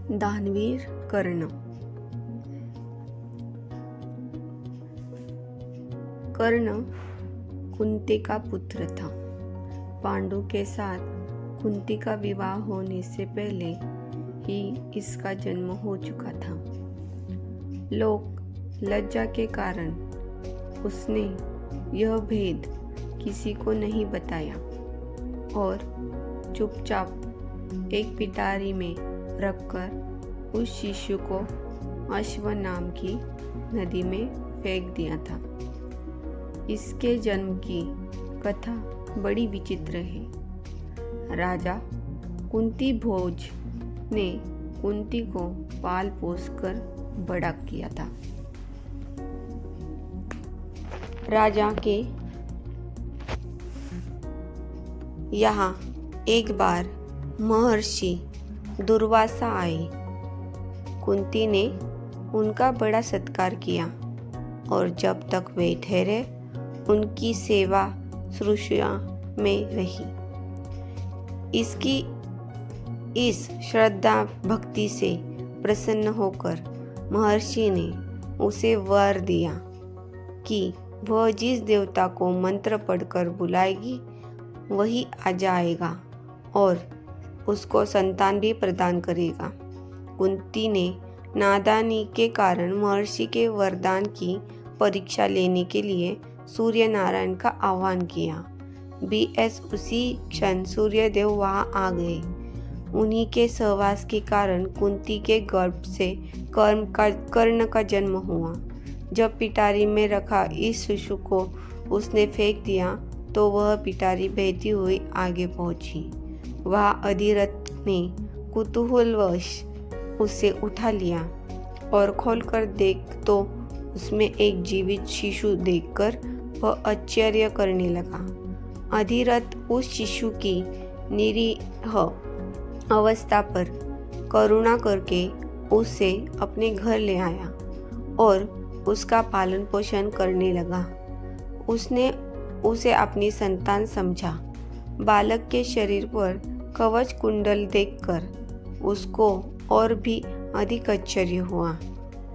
दानवीर कर्ण। कर्ण कुंती का पुत्र था। पांडु के साथ कुंती का विवाह होने से पहले ही इसका जन्म हो चुका था। लोक लज्जा के कारण उसने यह भेद किसी को नहीं बताया और चुपचाप एक पिटारी में रखकर उस शिशु को अश्व नाम की नदी में फेंक दिया था। इसके जन्म की कथा बड़ी विचित्र है। राजा कुंती भोज ने कुंती को पाल पोस कर बड़ा किया था। राजा के यहाँ एक बार महर्षि दुर्वासा आए। कुंती ने उनका बड़ा सत्कार किया और जब तक वे ठहरे उनकी सेवा शुश्रूषा में रही। इसकी इस श्रद्धा भक्ति से प्रसन्न होकर महर्षि ने उसे वर दिया कि वह जिस देवता को मंत्र पढ़कर बुलाएगी वही आ जाएगा और उसको संतान भी प्रदान करेगा। कुंती ने नादानी के कारण महर्षि के वरदान की परीक्षा लेने के लिए सूर्य नारायण का आह्वान किया। उसी क्षण सूर्यदेव वहां आ गए। उन्हीं के सहवास के कारण कुंती के गर्भ से कर्ण का जन्म हुआ। जब पिटारी में रखा इस शिशु को उसने फेंक दिया तो वह पिटारी बहती हुई आगे पहुंची। वह अधिरथ ने कुतूहलवश उसे उठा लिया और खोलकर देख तो उसमें एक जीवित शिशु देखकर वह आश्चर्य करने लगा। अधिरथ उस शिशु की निरीह अवस्था पर करुणा करके उसे अपने घर ले आया और उसका पालन पोषण करने लगा। उसने उसे अपनी संतान समझा। बालक के शरीर पर कवच कुंडल देखकर उसको और भी अधिक आश्चर्य हुआ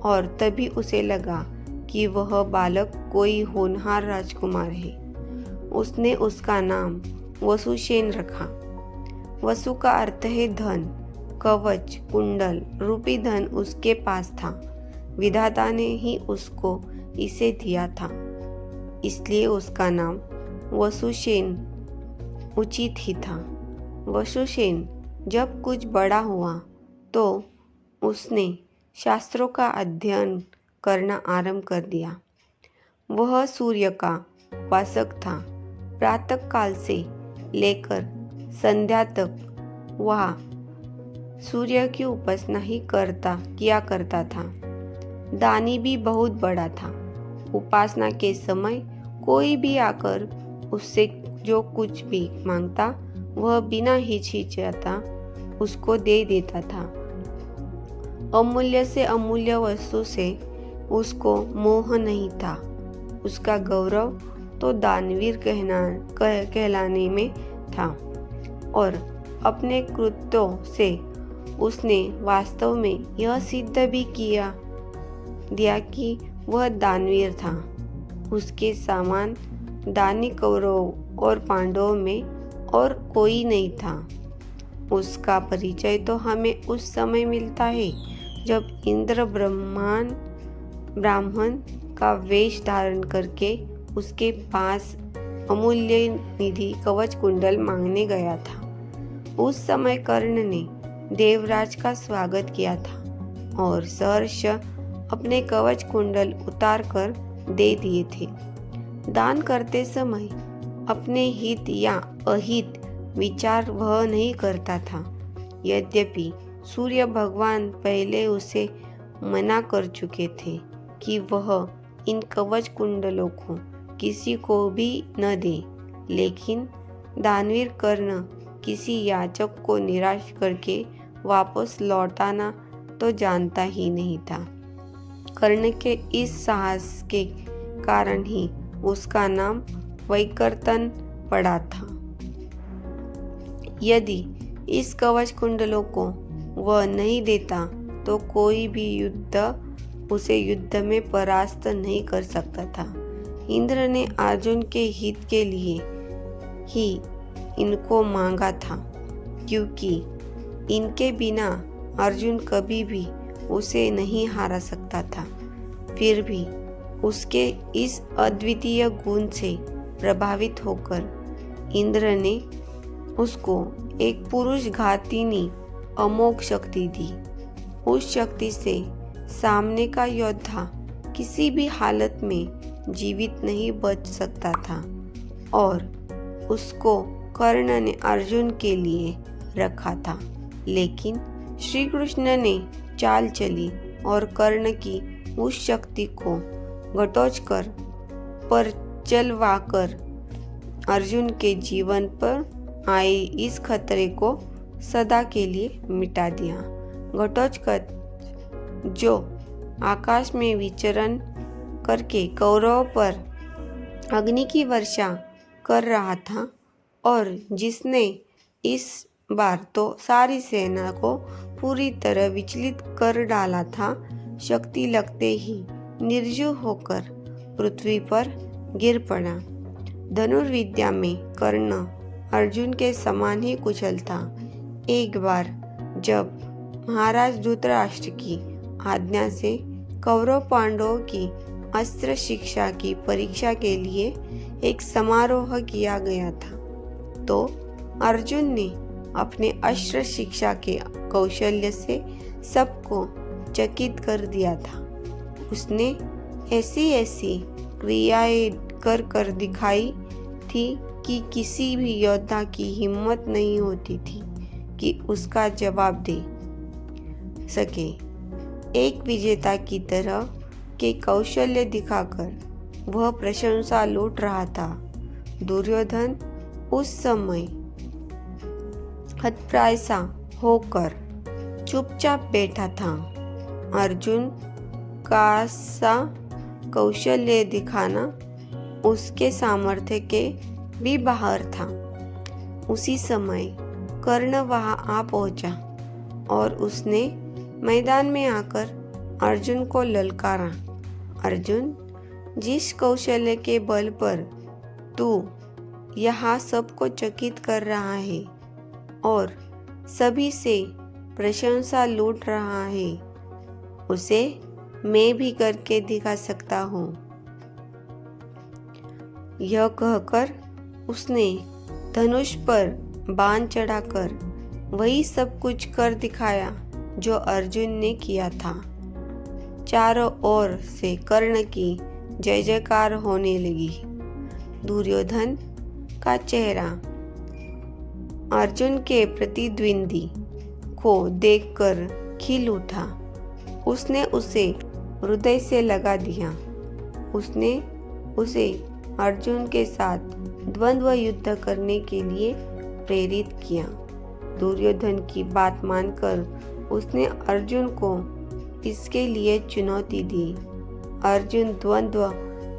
और तभी उसे लगा कि वह बालक कोई होनहार राजकुमार है। उसने उसका नाम वसुसेन रखा। वसु का अर्थ है धन। कवच कुंडल रूपी धन उसके पास था। विधाता ने ही उसको इसे दिया था, इसलिए उसका नाम वसुसेन उचित ही था। वसुसेन जब कुछ बड़ा हुआ तो उसने शास्त्रों का अध्ययन करना आरंभ कर दिया। वह सूर्य का उपासक था। प्रातः काल से लेकर संध्या तक वह सूर्य की उपासना ही किया करता था। दानी भी बहुत बड़ा था। उपासना के समय कोई भी आकर उससे जो कुछ भी मांगता वह बिना हिचकिचाता उसको दे देता था। अमूल्य से अमूल्य वस्तु से उसको मोह नहीं था। उसका गौरव तो दानवीर कहलाने में था और अपने कृत्यों से उसने वास्तव में यह सिद्ध भी किया दिया कि वह दानवीर था। उसके समान दानी कौरव और पांडवों में और कोई नहीं था। उसका परिचय तो हमें उस समय मिलता है जब इंद्र ब्राह्मण का वेश धारण करके उसके पास अमूल्य निधि कवच कुंडल मांगने गया था। उस समय कर्ण ने देवराज का स्वागत किया था और सहर्ष अपने कवच कुंडल उतार कर दे दिए थे। दान करते समय अपने हित या अहित विचार वह नहीं करता था। यद्यपि सूर्य भगवान पहले उसे मना कर चुके थे कि वह इन कवच कुंडलों को किसी को भी न दे, लेकिन दानवीर कर्ण किसी याचक को निराश करके वापस लौटाना तो जानता ही नहीं था। कर्ण के इस साहस के कारण ही उसका नाम वैकर्तन पड़ा था। यदि इस कवच कुंडलों को वह नहीं देता तो कोई भी उसे युद्ध में परास्त नहीं कर सकता था। इंद्र ने अर्जुन के हित के लिए ही इनको मांगा था, क्योंकि इनके बिना अर्जुन कभी भी उसे नहीं हरा सकता था। फिर भी उसके इस अद्वितीय गुण से प्रभावित होकर इंद्र ने उसको एक पुरुष घातिनी अमोघ शक्ति दी। उस शक्ति से सामने का योद्धा किसी भी हालत में जीवित नहीं बच सकता था और उसको कर्ण ने अर्जुन के लिए रखा था। लेकिन श्री कृष्ण ने चाल चली और कर्ण की उस शक्ति को घटोत्कच पर चलवाकर अर्जुन के जीवन पर आए इस खतरे को सदा के लिए मिटा दिया। घटोत्कच जो आकाश में विचरण करके कौरवों पर अग्नि की वर्षा कर रहा था और जिसने इस बार तो सारी सेना को पूरी तरह विचलित कर डाला था, शक्ति लगते ही निर्जीव होकर पृथ्वी पर गिर पड़ा। धनुर्विद्या में कर्ण अर्जुन के समान ही कुशल था। एक बार जब महाराज धृतराष्ट्र की आज्ञा से कौरव पांडवों की अस्त्र शिक्षा की परीक्षा के लिए एक समारोह किया गया था, तो अर्जुन ने अपने अस्त्र शिक्षा के कौशल्य से सबको चकित कर दिया था। उसने ऐसी ऐसी क्रियाएं कर दिखाई थी कि किसी भी योद्धा की हिम्मत नहीं होती थी कि उसका जवाब दे सके। एक विजेता की तरह के कौशल्य दिखाकर वह प्रशंसा लूट रहा था। दुर्योधन उस समय हतप्राय सा होकर चुपचाप बैठा था। अर्जुन का सा कौशल्य दिखाना उसके सामर्थ्य के भी बाहर था। उसी समय कर्ण वहां आ पहुंचा और उसने मैदान में आकर अर्जुन को ललकारा। अर्जुन, जिस कौशल्य के बल पर तू यहाँ सबको चकित कर रहा है और सभी से प्रशंसा लूट रहा है, उसे मैं भी करके दिखा सकता हूँ। यह कहकर उसने धनुष पर बाण चढ़ाकर वही सब कुछ कर दिखाया जो अर्जुन ने किया था। चारों ओर से कर्ण की जय जयकार होने लगी। दुर्योधन का चेहरा अर्जुन के प्रतिद्वंदी को देखकर खिल उठा। उसने उसे हृदय से लगा दिया। उसने उसे अर्जुन के साथ द्वंद्व युद्ध करने के लिए प्रेरित किया। दुर्योधन की बात मानकर उसने अर्जुन को इसके लिए चुनौती दी। अर्जुन द्वंद्व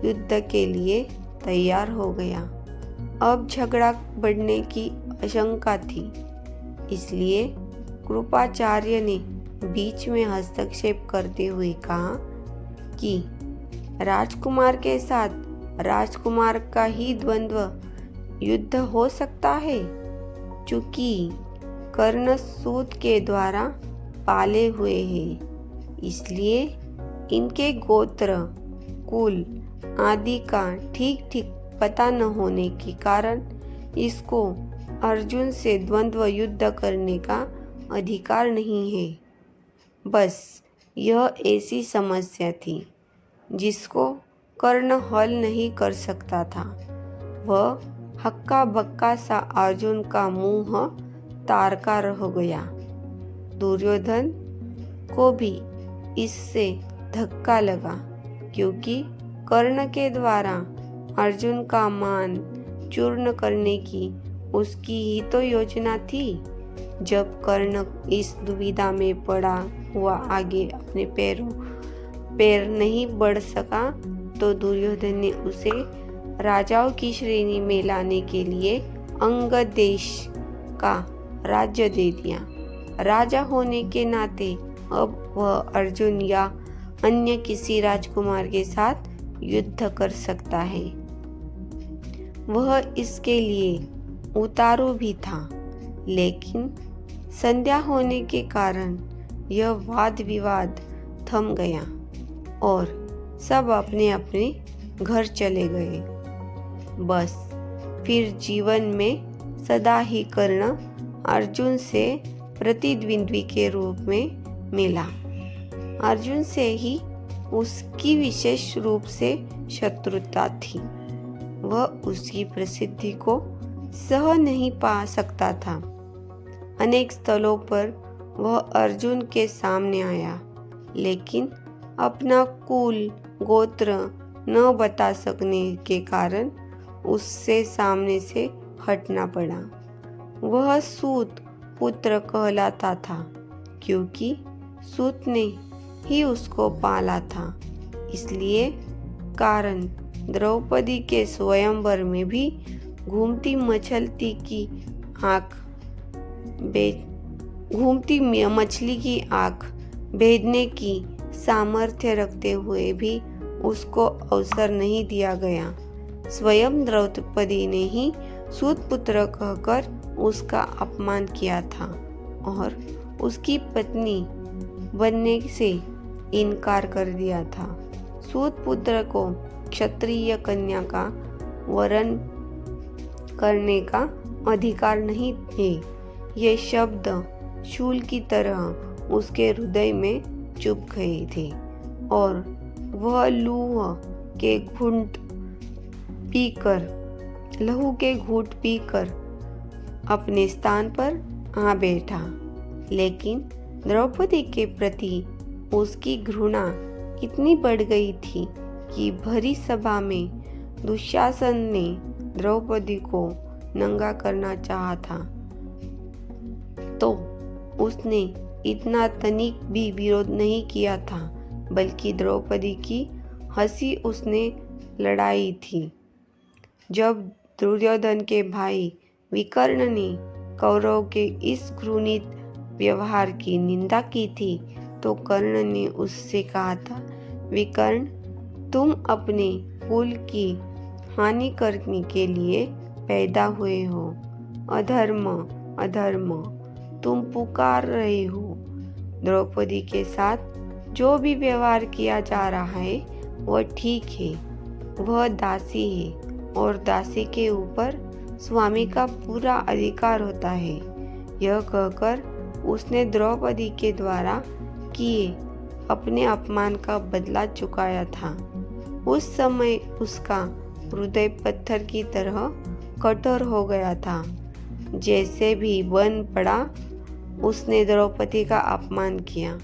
युद्ध के लिए तैयार हो गया। अब झगड़ा बढ़ने की आशंका थी, इसलिए कृपाचार्य ने बीच में हस्तक्षेप करते हुए कहा कि राजकुमार के साथ राजकुमार का ही द्वंद्व युद्ध हो सकता है। चूंकि कर्ण सूत के द्वारा पाले हुए हैं, इसलिए इनके गोत्र, कुल आदि का ठीक ठीक पता न होने के कारण इसको अर्जुन से द्वंद्व युद्ध करने का अधिकार नहीं है। बस यह ऐसी समस्या थी जिसको कर्ण हल नहीं कर सकता था। वह हक्का बक्का सा अर्जुन का मुंह तारका रह गया। दुर्योधन को भी इससे धक्का लगा, क्योंकि कर्ण के द्वारा अर्जुन का मान चूर्ण करने की उसकी ही तो योजना थी। जब कर्ण इस दुविधा में पड़ा हुआ आगे अपने पैर नहीं बढ़ सका, तो दुर्योधन ने उसे राजाओं की श्रेणी में लाने के लिए अंगद देश का राज्य दे दिया। राजा होने के नाते अब वह अर्जुन या अन्य किसी राजकुमार के साथ युद्ध कर सकता है। वह इसके लिए उतारू भी था, लेकिन संध्या होने के कारण यह वाद विवाद थम गया और सब अपने अपने घर चले गए। बस फिर जीवन में सदा ही कर्ण अर्जुन से प्रतिद्वंद्वी के रूप में मिला। अर्जुन से ही उसकी विशेष रूप से शत्रुता थी। वह उसकी प्रसिद्धि को सह नहीं पा सकता था। अनेक स्थलों पर वह अर्जुन के सामने आया, लेकिन अपना कुल गोत्र न बता सकने के कारण उससे सामने से हटना पड़ा। वह सूत पुत्र कहलाता था, क्योंकि सूत ने ही उसको पाला था। इसलिए कारण द्रौपदी के स्वयंवर में भी घूमती मछली की आंख भेदने की सामर्थ्य रखते हुए भी उसको अवसर नहीं दिया गया। स्वयं द्रौपदी ने ही सूत पुत्र कहकर उसका अपमान किया था और उसकी पत्नी बनने से इनकार कर दिया था। सूत पुत्र को क्षत्रिय कन्या का वरण करने का अधिकार नहीं है। ये शब्द शूल की तरह उसके हृदय में चुभ गए थे और वह लहू के घूंट पीकर अपने स्थान पर आ बैठा। लेकिन द्रौपदी के प्रति उसकी घृणा इतनी बढ़ गई थी कि भरी सभा में दुशासन ने द्रौपदी को नंगा करना चाहा था, तो उसने इतना तनिक भी विरोध नहीं किया था, बल्कि द्रौपदी की हंसी उसने लड़ाई थी। जब दुर्योधन के भाई विकर्ण ने कौरव के इस घृणित व्यवहार की निंदा की थी, तो कर्ण ने उससे कहा था, विकर्ण, तुम अपने कुल की हानि करने के लिए पैदा हुए हो। अधर्म अधर्म तुम पुकार रहे हो। द्रौपदी के साथ जो भी व्यवहार किया जा रहा है वह ठीक है। वह दासी है और दासी के ऊपर स्वामी का पूरा अधिकार होता है। यह कहकर उसने द्रौपदी के द्वारा किए अपने अपमान का बदला चुकाया था। उस समय उसका हृदय पत्थर की तरह कठोर हो गया था। जैसे भी बन पड़ा, उसने द्रौपदी का अपमान किया।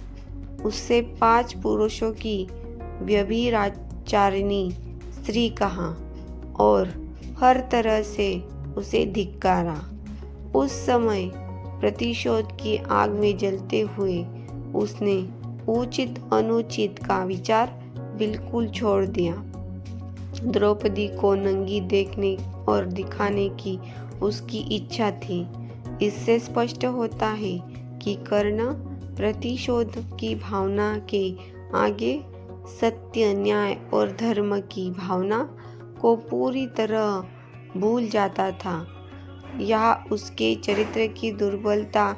उससे 5 पुरुषों की व्यभिचारिणी स्त्री कहा और हर तरह से उसे धिक्कारा। उस समय प्रतिशोध की आग में जलते हुए उसने उचित अनुचित का विचार बिल्कुल छोड़ दिया। द्रौपदी को नंगी देखने और दिखाने की उसकी इच्छा थी। इससे स्पष्ट होता है कि कर्ण प्रतिशोध की भावना के आगे सत्य, न्याय और धर्म की भावना को पूरी तरह भूल जाता था। यह उसके चरित्र की दुर्बलता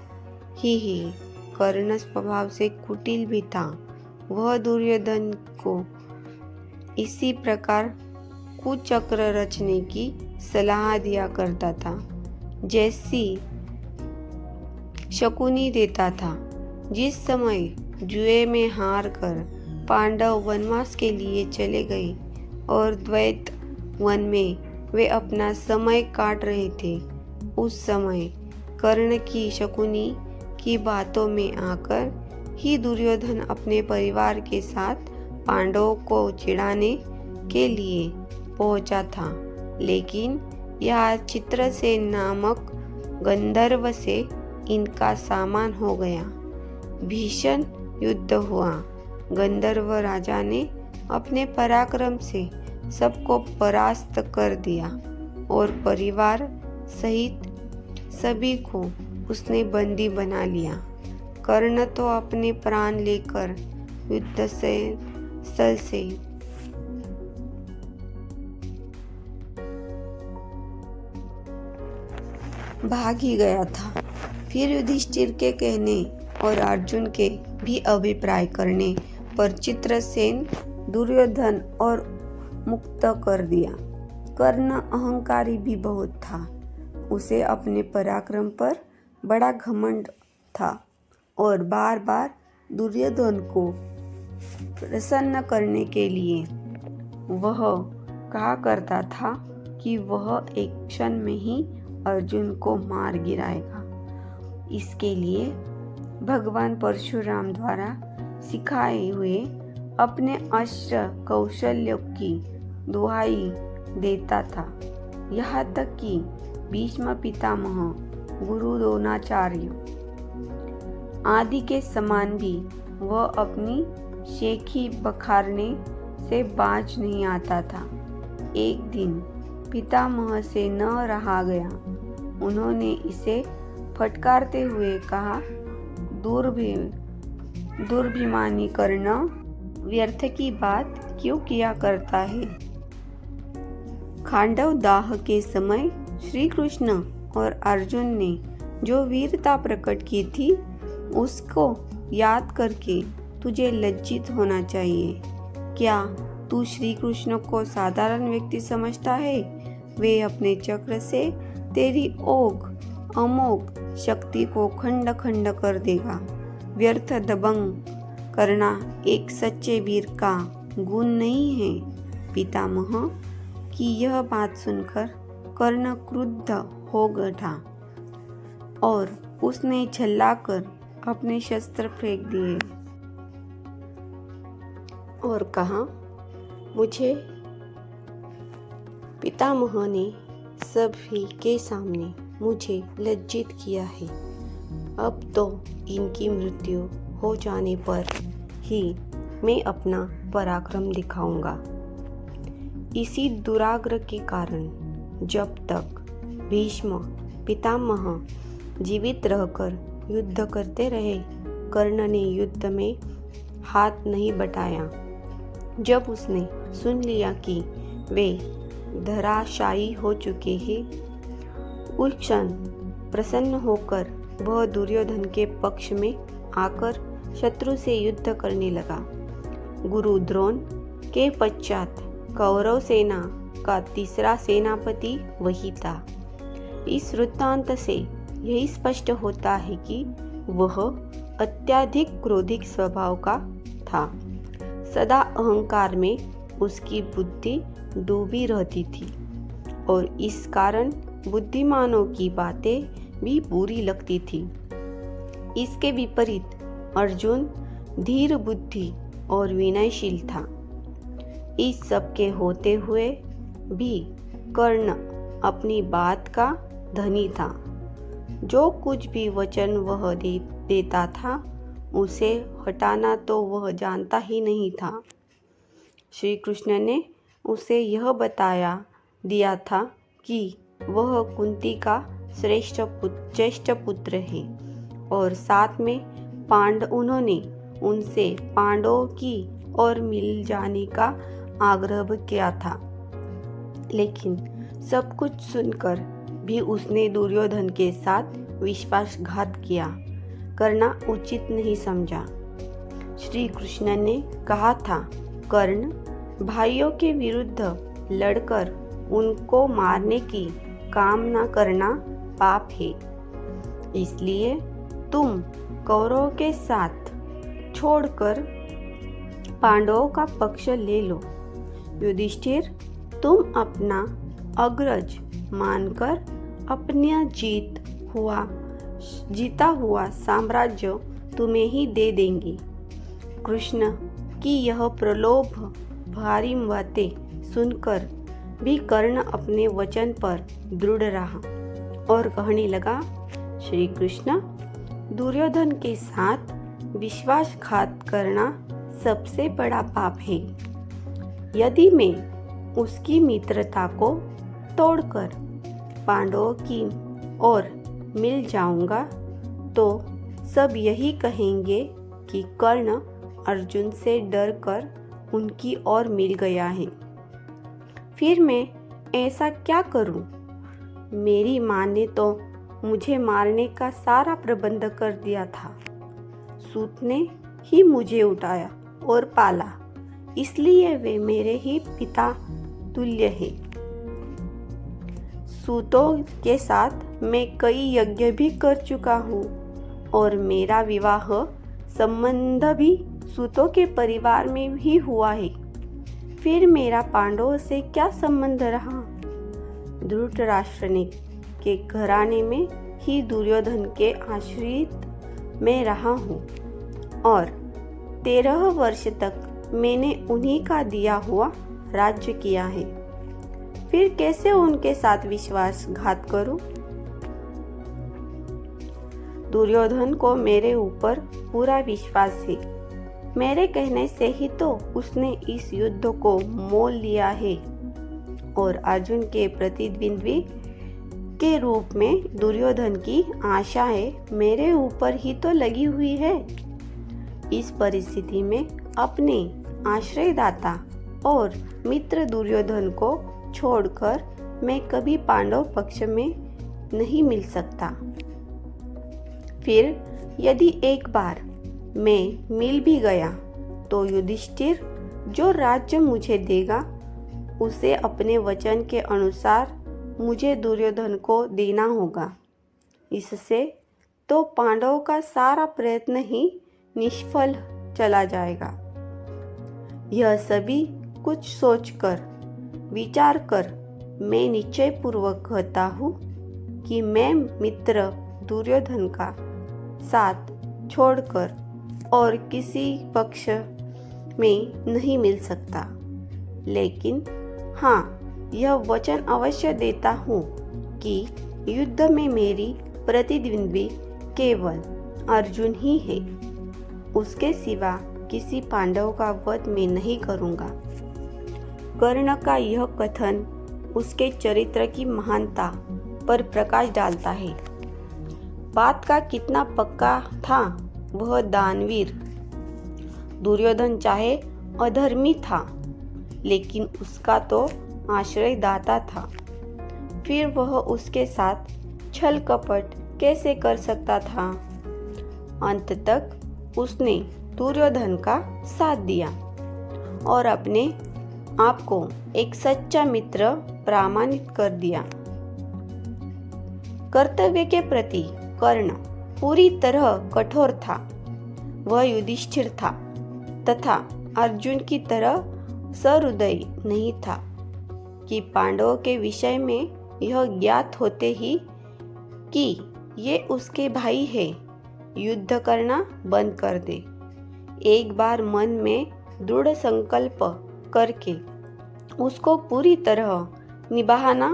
ही है। कर्ण स्वभाव से कुटिल भी था। वह दुर्योधन को इसी प्रकार कुचक्र रचने की सलाह दिया करता था, जैसी शकुनी देता था। जिस समय जुए में हार कर पांडव वनवास के लिए चले गए और द्वैत वन में वे अपना समय काट रहे थे, उस समय कर्ण की शकुनी की बातों में आकर ही दुर्योधन अपने परिवार के साथ पांडवों को चिढ़ाने के लिए पहुंचा था। लेकिन यह चित्रसेन नामक गंधर्व से इनका सामान हो गया। भीषण युद्ध हुआ। गंधर्व राजा ने अपने पराक्रम से सबको परास्त कर दिया और परिवार सहित सभी को उसने बंदी बना लिया। कर्ण तो अपने प्राण लेकर युद्ध से स्थल से भाग ही गया था। फिर युधिष्ठिर के कहने और अर्जुन के भी अभिप्राय करने पर चित्रसेन दुर्योधन और मुक्त कर दिया। कर्ण अहंकारी भी बहुत था। उसे अपने पराक्रम पर बड़ा घमंड था और बार बार दुर्योधन को प्रसन्न करने के लिए वह कहा करता था कि वह एक क्षण में ही अर्जुन को मार गिराएगा। इसके लिए भगवान परशुराम द्वारा सिखाए हुए अपने अस्त्र कौशल्यों की दुहाई देता था। यहाँ तक कि भीष्म पितामह, गुरु द्रोणाचार्य आदि के समान भी वह अपनी शेखी बखारने से बाज नहीं आता था। एक दिन पितामह से न रहा गया। उन्होंने इसे फटकारते हुए कहा, दुर्भिमानी करना व्यर्थ की बात क्यों किया करता है। खांडव दाह के समय श्री कृष्ण और अर्जुन ने जो वीरता प्रकट की थी, उसको याद करके तुझे लज्जित होना चाहिए। क्या तू श्री कृष्ण को साधारण व्यक्ति समझता है? वे अपने चक्र से तेरी अमोघ शक्ति को खंड खंड कर देगा। व्यर्थ दबंग करना एक सच्चे वीर का गुण नहीं है। पितामह की यह बात सुनकर कर्ण क्रुद्ध हो उठा और उसने झल्लाकर अपने शस्त्र फेंक दिए और कहा, मुझे पितामह ने सभी के सामने मुझे लज्जित किया है। अब तो इनकी मृत्यु हो जाने पर ही मैं अपना पराक्रम दिखाऊंगा। इसी दुराग्रह के कारण जब तक भीष्म पितामह जीवित रहकर युद्ध करते रहे, कर्ण ने युद्ध में हाथ नहीं बटाया। जब उसने सुन लिया कि वे धराशायी हो चुके हैं, उस क्षण प्रसन्न होकर वह दुर्योधन के पक्ष में आकर शत्रु से युद्ध करने लगा। गुरु द्रोण के पश्चात कौरव सेना का तीसरा सेनापति वही था। इस वृत्तांत से यही स्पष्ट होता है कि वह अत्यधिक क्रोधिक स्वभाव का था। सदा अहंकार में उसकी बुद्धि डूबी रहती थी और इस कारण बुद्धिमानों की बातें भी बुरी लगती थी। इसके विपरीत अर्जुन धीर बुद्धि और विनयशील था। इस सब के होते हुए भी कर्ण अपनी बात का धनी था। जो कुछ भी वचन वह देता था, उसे हटाना तो वह जानता ही नहीं था। श्री कृष्ण ने उसे यह बताया दिया था कि वह कुंती का ज्येष्ठ पुत्र है और साथ में उन्होंने उनसे पांडवों की ओर मिल जाने का आग्रह किया था। लेकिन सब कुछ सुनकर भी उसने दुर्योधन के साथ विश्वासघात किया करना उचित नहीं समझा। श्री कृष्ण ने कहा था, कर्ण, भाइयों के विरुद्ध लड़कर उनको मारने की कामना करना पाप है। इसलिए तुम कौरवों के साथ छोड़कर पांडवों का पक्ष ले लो। युधिष्ठिर, तुम अपना अग्रज मानकर अपना जीता हुआ साम्राज्य तुम्हें ही दे देंगे। कृष्ण की यह प्रलोभ भारी बातें सुनकर भी कर्ण अपने वचन पर दृढ़ रहा और कहने लगा, श्री कृष्ण, दुर्योधन के साथ विश्वासघात करना सबसे बड़ा पाप है। यदि मैं उसकी मित्रता को तोड़कर पांडवों की ओर मिल जाऊंगा तो सब यही कहेंगे कि कर्ण अर्जुन से डरकर उनकी ओर मिल गया है। फिर मैं ऐसा क्या करूं? मेरी माँ ने तो मुझे मारने का सारा प्रबंध कर दिया था। सूत ने ही मुझे उठाया और पाला, इसलिए वे मेरे ही पिता तुल्य है। सूतों के साथ मैं कई यज्ञ भी कर चुका हूँ और मेरा विवाह संबंध भी सूतों के परिवार में ही हुआ है। फिर मेरा पांडवों से क्या संबंध रहा? धृतराष्ट्र ने के घराने में ही दुर्योधन के आश्रित मैं रहा हूँ और 13 वर्ष तक मैंने उन्हीं का दिया हुआ राज्य किया है। फिर कैसे उनके साथ विश्वासघात करूं? दुर्योधन को मेरे ऊपर पूरा विश्वास है। मेरे कहने से ही तो उसने इस युद्ध को मोल लिया है और अर्जुन के प्रतिद्वंद्वी के रूप में दुर्योधन की आशाएं मेरे ऊपर ही तो लगी हुई है। इस परिस्थिति में अपने आश्रयदाता और मित्र दुर्योधन को छोड़कर मैं कभी पांडव पक्ष में नहीं मिल सकता। फिर यदि एक बार मैं मिल भी गया तो युधिष्ठिर जो राज्य मुझे देगा उसे अपने वचन के अनुसार मुझे दुर्योधन को देना होगा। इससे तो पांडवों का सारा प्रयत्न ही निष्फल चला जाएगा। यह सभी कुछ सोचकर विचार कर मैं निश्चय पूर्वक कहता हूँ कि मैं मित्र दुर्योधन का साथ छोड़कर और किसी पक्ष में नहीं मिल सकता। लेकिन हाँ, यह वचन अवश्य देता हूँ कि युद्ध में मेरी प्रतिद्वंद्वी केवल अर्जुन ही है। उसके सिवा किसी पांडव का वध मैं नहीं करूँगा। कर्ण का यह कथन उसके चरित्र की महानता पर प्रकाश डालता है। बात का कितना पक्का था वह दानवीर। दुर्योधन चाहे अधर्मी था, लेकिन उसका तो आश्रयदाता था। फिर वह उसके साथ छल कपट कैसे कर सकता था? अंत तक उसने दुर्योधन का साथ दिया और अपने आपको एक सच्चा मित्र प्रमाणित कर दिया। कर्तव्य के प्रति कर्ण पूरी तरह कठोर था। वह युधिष्ठिर था तथा अर्जुन की तरह सहृदयी नहीं था कि पांडवों के विषय में यह ज्ञात होते ही कि ये उसके भाई है, युद्ध करना बंद कर दे। एक बार मन में दृढ़ संकल्प करके उसको पूरी तरह निभाना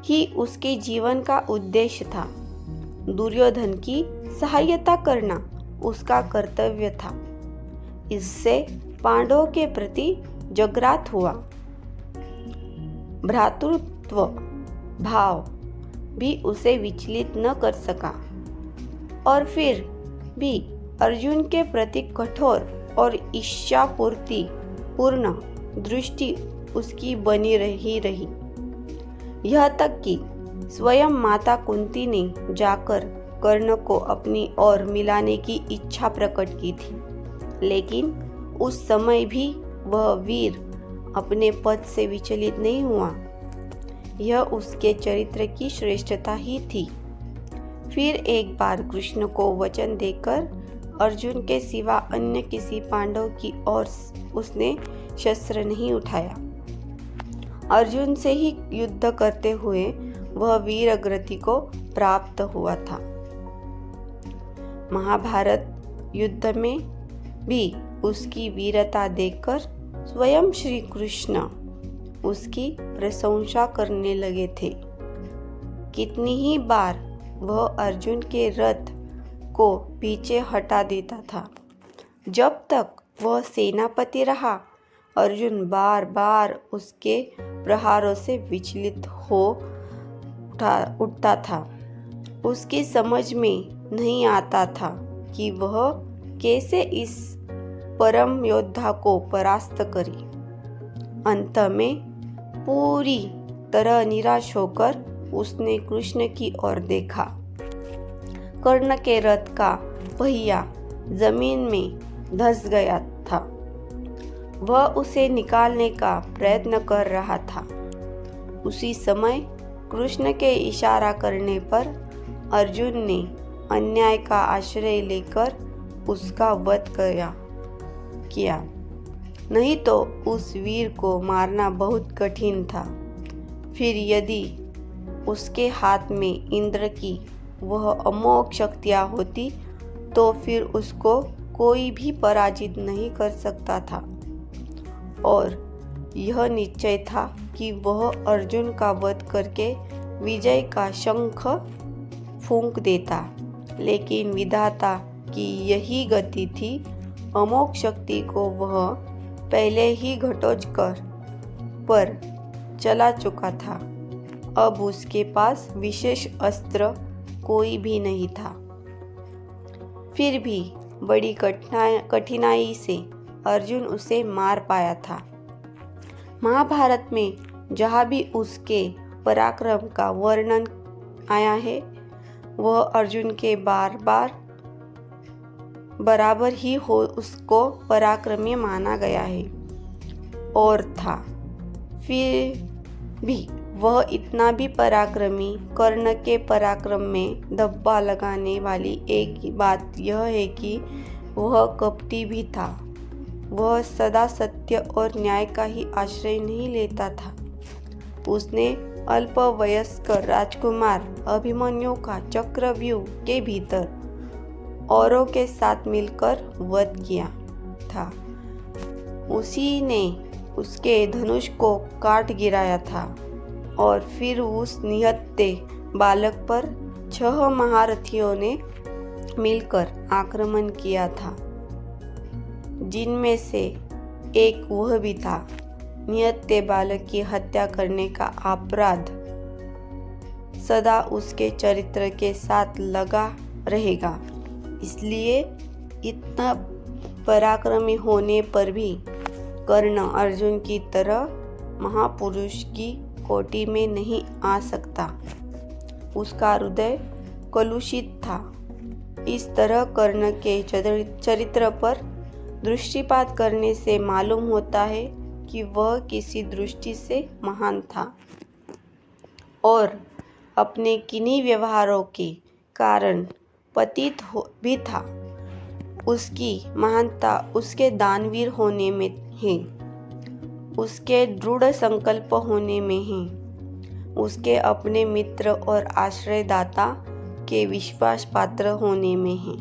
ही उसके जीवन का उद्देश्य था। दुर्योधन की सहायता करना उसका कर्तव्य था। इससे पांडवों के प्रति जगरात हुआ। भ्रातृत्व भाव भी उसे विचलित न कर सका और फिर भी अर्जुन के प्रति कठोर और इच्छापूर्ति पूर्ण दृष्टि उसकी बनी रही। यह तक कि स्वयं माता कुंती ने जाकर कर्ण को अपनी ओर मिलाने की इच्छा प्रकट की थी, लेकिन उस समय भी वह वीर अपने पद से विचलित नहीं हुआ। यह उसके चरित्र की श्रेष्ठता ही थी। फिर एक बार कृष्ण को वचन देकर अर्जुन के सिवा अन्य किसी पांडव की ओर उसने शस्त्र नहीं उठाया। अर्जुन से ही युद्ध करते हुए वह वीर गति को प्राप्त हुआ था। महाभारत युद्ध में भी उसकी वीरता देखकर स्वयं श्री कृष्ण उसकी प्रशंसा करने लगे थे। कितनी ही बार वह अर्जुन के रथ को पीछे हटा देता था। जब तक वह सेनापति रहा, अर्जुन बार बार उसके प्रहारों से विचलित हो उठता था। उसकी समझ में नहीं आता था कि वह कैसे इस परम योद्धा को परास्त करे। अंत में पूरी तरह निराश होकर उसने कृष्ण की ओर देखा। कर्ण के रथ का पहिया जमीन में धंस गया था। वह उसे निकालने का प्रयत्न कर रहा था। उसी समय कृष्ण के इशारा करने पर अर्जुन ने अन्याय का आश्रय लेकर उसका वध किया। नहीं तो उस वीर को मारना बहुत कठिन था। फिर यदि उसके हाथ में इंद्र की वह अमोघ शक्तियाँ होती तो फिर उसको कोई भी पराजित नहीं कर सकता था। और यह निश्चय था कि वह अर्जुन का वध करके विजय का शंख फूंक देता। लेकिन विधाता की यही गति थी। अमोघ शक्ति को वह पहले ही घटोत्कच पर चला चुका था। अब उसके पास विशेष अस्त्र कोई भी नहीं था। फिर भी बड़ी कठिनाई से अर्जुन उसे मार पाया था। महाभारत में जहाँ भी उसके पराक्रम का वर्णन आया है वह अर्जुन के बराबर ही हो उसको पराक्रमी माना गया है और था। फिर भी वह इतना भी पराक्रमी, कर्ण के पराक्रम में धब्बा लगाने वाली एक बात यह है कि वह कपटी भी था। वह सदा सत्य और न्याय का ही आश्रय नहीं लेता था। उसने अल्पवयस्क राजकुमार अभिमन्यु का चक्रव्यूह के भीतर औरों के साथ मिलकर वध किया था। उसी ने उसके धनुष को काट गिराया था और फिर उस निहत्थे बालक पर 6 महारथियों ने मिलकर आक्रमण किया था, जिनमें से एक वह भी था। निहत्थे बालक की हत्या करने का अपराध सदा उसके चरित्र के साथ लगा रहेगा। इसलिए इतना पराक्रमी होने पर भी कर्ण अर्जुन की तरह महापुरुष की कोटि में नहीं आ सकता। उसका हृदय कलुषित था। इस तरह कर्ण के चरित्र पर दृष्टिपात करने से मालूम होता है कि वह किसी दृष्टि से महान था और अपने किन्हीं व्यवहारों के कारण पतित भी था। उसकी महानता उसके दानवीर होने में है, उसके दृढ़ संकल्प होने में है, उसके अपने मित्र और आश्रयदाता के विश्वास पात्र होने में है।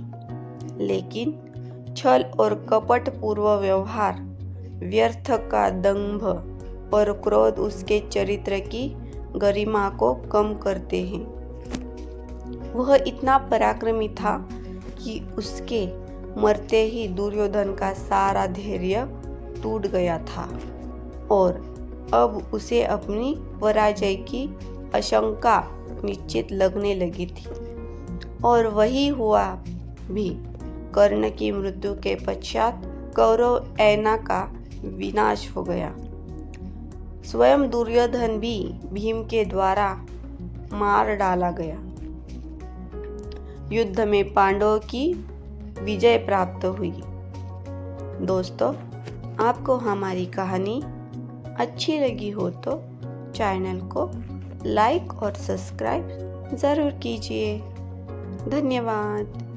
लेकिन छल और कपट पूर्व व्यवहार, व्यर्थ का दंभ और क्रोध उसके चरित्र की गरिमा को कम करते हैं। वह इतना पराक्रमी था कि उसके मरते ही दुर्योधन का सारा धैर्य टूट गया था और अब उसे अपनी पराजय की आशंका निश्चित लगने लगी थी। और वही हुआ भी। कर्ण की मृत्यु के पश्चात कौरव सेना का विनाश हो गया। स्वयं दुर्योधन भी भीम के द्वारा मार डाला गया। युद्ध में पांडवों की विजय प्राप्त हुई। दोस्तों, आपको हमारी कहानी अच्छी लगी हो तो चैनल को लाइक और सब्सक्राइब ज़रूर कीजिए। धन्यवाद।